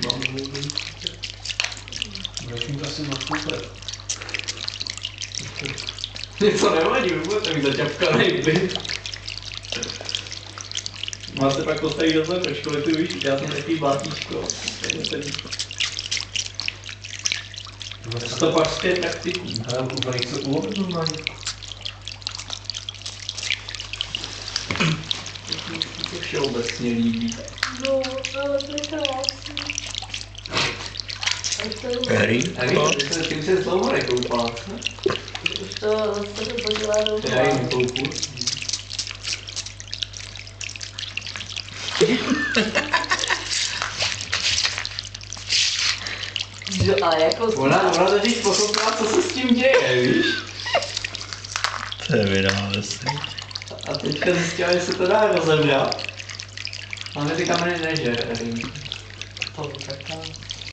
Mám mluvím. Zatím to asi moc super. Něco nevadí, vůbec mi zaťapkanej byt. Má se pak postavit do té školy, ty víš, já jsem takový blátíčko. To pak zpět taktiku. Ale úplně něco ulovit normálně. To všeobecně líbí. No, ale to je krásný. Harry? Ty už se dlouho nekoupala, ne? Už to se to podívá do Já jim koupu. ale jako Ona totiž pochopila, co se s tím děje, víš? To je vydává se. A teďka zjistila, že se to dá rozebrat. Ale ty kameny nežer, Erin. To taká.